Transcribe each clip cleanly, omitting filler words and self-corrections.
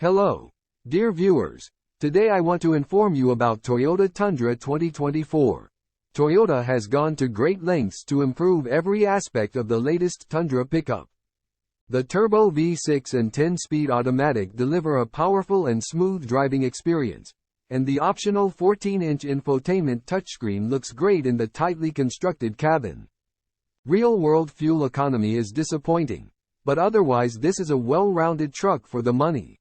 Hello, dear viewers. Today I want to inform you about Toyota Tundra 2024. Toyota has gone to great lengths to improve every aspect of the latest Tundra pickup. The turbo V6 and 10-speed automatic deliver a powerful and smooth driving experience, and the optional 14-inch infotainment touchscreen looks great in the tightly constructed cabin. Real-world fuel economy is disappointing, but otherwise this is a well-rounded truck for the money.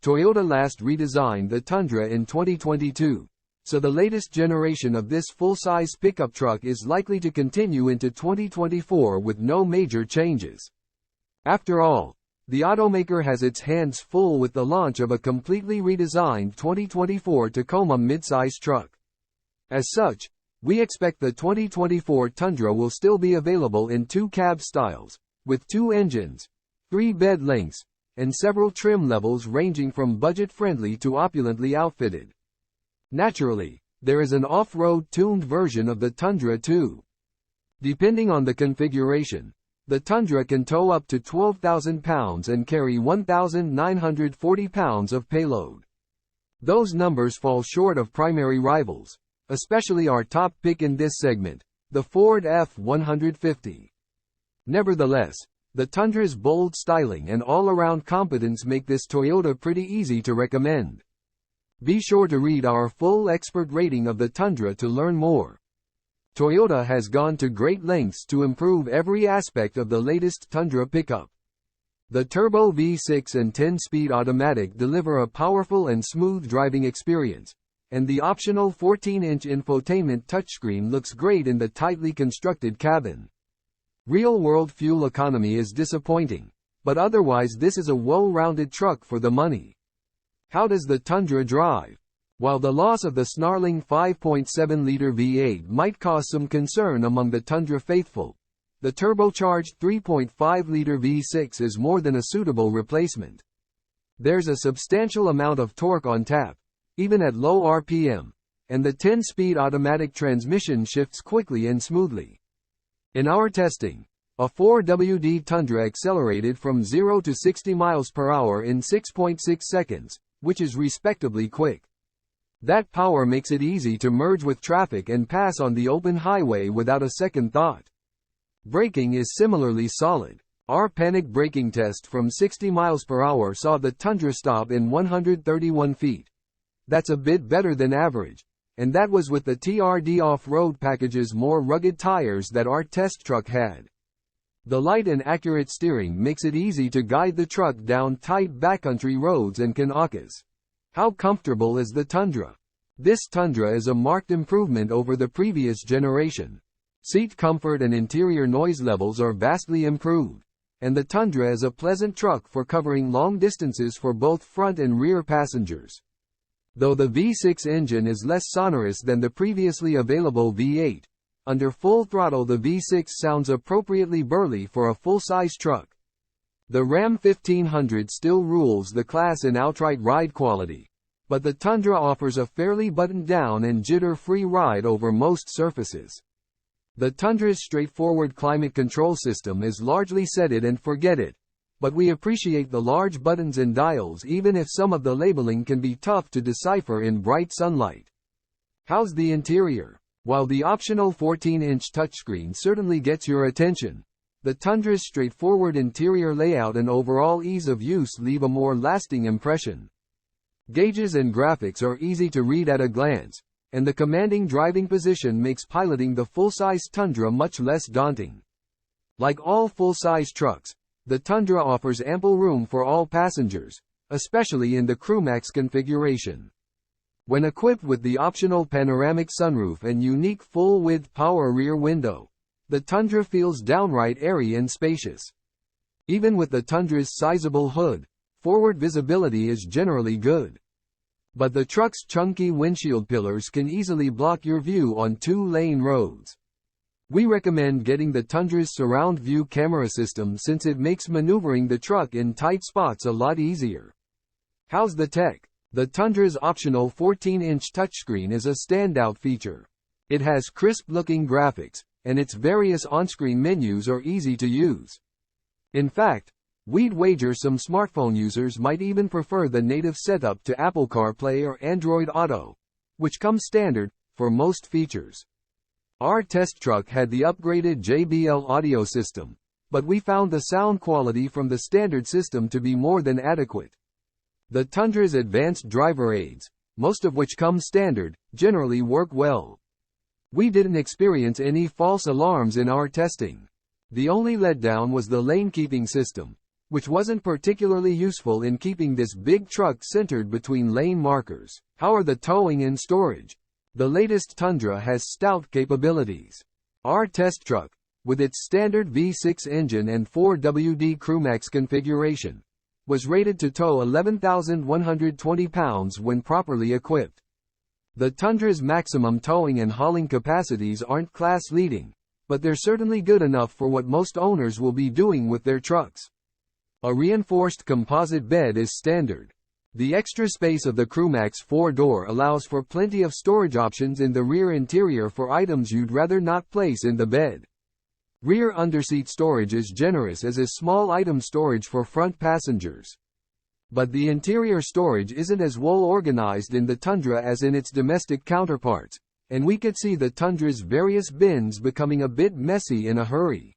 Toyota last redesigned the Tundra in 2022, so the latest generation of this full-size pickup truck is likely to continue into 2024 with no major changes. After all, the automaker has its hands full with the launch of a completely redesigned 2024 Tacoma midsize truck. As such, we expect the 2024 Tundra will still be available in two cab styles, with two engines, 3 bed lengths, and several trim levels ranging from budget-friendly to opulently outfitted. Naturally, there is an off-road tuned version of the Tundra too. Depending on the configuration, the Tundra can tow up to 12,000 pounds and carry 1,940 pounds of payload. Those numbers fall short of primary rivals, especially our top pick in this segment, the Ford F-150. Nevertheless, the Tundra's bold styling and all-around competence make this Toyota pretty easy to recommend. Be sure to read our full expert rating of the Tundra to learn more. Toyota has gone to great lengths to improve every aspect of the latest Tundra pickup. The turbo V6 and 10-speed automatic deliver a powerful and smooth driving experience, and the optional 14-inch infotainment touchscreen looks great in the tightly constructed cabin. Real-world fuel economy is disappointing, but otherwise this is a well-rounded truck for the money. How does the Tundra drive? While the loss of the snarling 5.7-liter V8 might cause some concern among the Tundra faithful, the turbocharged 3.5-liter V6 is more than a suitable replacement. There's a substantial amount of torque on tap, even at low RPM, and the 10-speed automatic transmission shifts quickly and smoothly. In our testing, a 4WD Tundra accelerated from 0 to 60 miles per hour in 6.6 seconds, which is respectably quick. That power makes it easy to merge with traffic and pass on the open highway without a second thought. Braking is similarly solid. Our panic braking test from 60 miles per hour saw the Tundra stop in 131 feet. That's a bit better than average, and that was with the TRD off-road package's more rugged tires that our test truck had. The light and accurate steering makes it easy to guide the truck down tight backcountry roads and Kanakas. How comfortable is the Tundra? This Tundra is a marked improvement over the previous generation. Seat comfort and interior noise levels are vastly improved, and the Tundra is a pleasant truck for covering long distances for both front and rear passengers. Though the V6 engine is less sonorous than the previously available V8, under full throttle the V6 sounds appropriately burly for a full-size truck. The Ram 1500 still rules the class in outright ride quality, but the Tundra offers a fairly buttoned-down and jitter-free ride over most surfaces. The Tundra's straightforward climate control system is largely set it and forget it, but we appreciate the large buttons and dials even if some of the labeling can be tough to decipher in bright sunlight. How's the interior? While the optional 14-inch touchscreen certainly gets your attention, the Tundra's straightforward interior layout and overall ease of use leave a more lasting impression. Gauges and graphics are easy to read at a glance, and the commanding driving position makes piloting the full-size Tundra much less daunting. Like all full-size trucks, the Tundra offers ample room for all passengers, especially in the CrewMax configuration. When equipped with the optional panoramic sunroof and unique full-width power rear window, the Tundra feels downright airy and spacious. Even with the Tundra's sizable hood, forward visibility is generally good. But the truck's chunky windshield pillars can easily block your view on two-lane roads. We recommend getting the Tundra's surround view camera system since it makes maneuvering the truck in tight spots a lot easier. How's the tech? The Tundra's optional 14-inch touchscreen is a standout feature. It has crisp-looking graphics, and its various on-screen menus are easy to use. In fact, We'd wager some smartphone users might even prefer the native setup to Apple CarPlay or Android Auto, which comes standard for most features. Our test truck had the upgraded JBL audio system, but we found the sound quality from the standard system to be more than adequate. The Tundra's advanced driver aids, most of which come standard, generally work well. We didn't experience any false alarms in our testing. The only letdown was the lane keeping system, which wasn't particularly useful in keeping this big truck centered between lane markers. How are the towing and storage? The latest Tundra has stout capabilities. Our test truck, with its standard V6 engine and 4WD Crewmax configuration, was rated to tow 11,120 pounds when properly equipped. The Tundra's maximum towing and hauling capacities aren't class-leading, but they're certainly good enough for what most owners will be doing with their trucks. A reinforced composite bed is standard. The extra space of the Crewmax 4-door allows for plenty of storage options in the rear interior for items you'd rather not place in the bed. Rear underseat storage is generous, as is small item storage for front passengers. But the interior storage isn't as well organized in the Tundra as in its domestic counterparts, and we could see the Tundra's various bins becoming a bit messy in a hurry.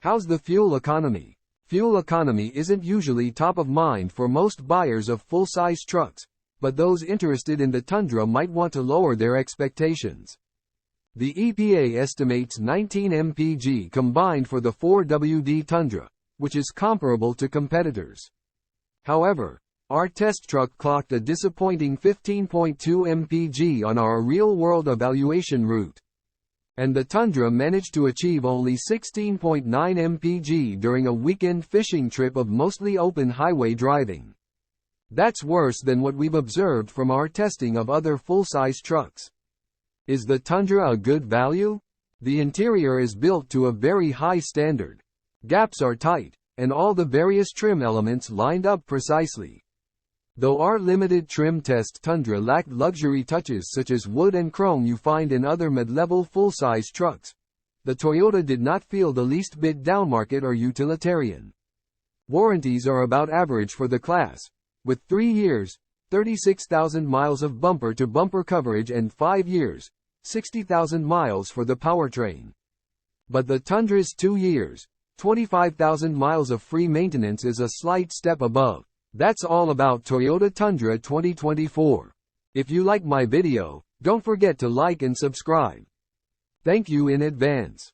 How's the fuel economy? Fuel economy isn't usually top of mind for most buyers of full-size trucks, but those interested in the Tundra might want to lower their expectations. The EPA estimates 19 mpg combined for the 4WD Tundra, which is comparable to competitors. However, our test truck clocked a disappointing 15.2 mpg on our real-world evaluation route. And the Tundra managed to achieve only 16.9 mpg during a weekend fishing trip of mostly open highway driving. That's worse than what we've observed from our testing of other full-size trucks. Is the Tundra a good value? The interior is built to a very high standard. Gaps are tight, and all the various trim elements lined up precisely. Though our limited trim test Tundra lacked luxury touches such as wood and chrome you find in other mid-level full-size trucks, the Toyota did not feel the least bit downmarket or utilitarian. Warranties are about average for the class, with 3 years, 36,000 miles of bumper-to-bumper coverage and 5 years, 60,000 miles for the powertrain. But the Tundra's 2 years, 25,000 miles of free maintenance is a slight step above. That's all about Toyota Tundra 2024. If you like my video, don't forget to like and subscribe. Thank you in advance.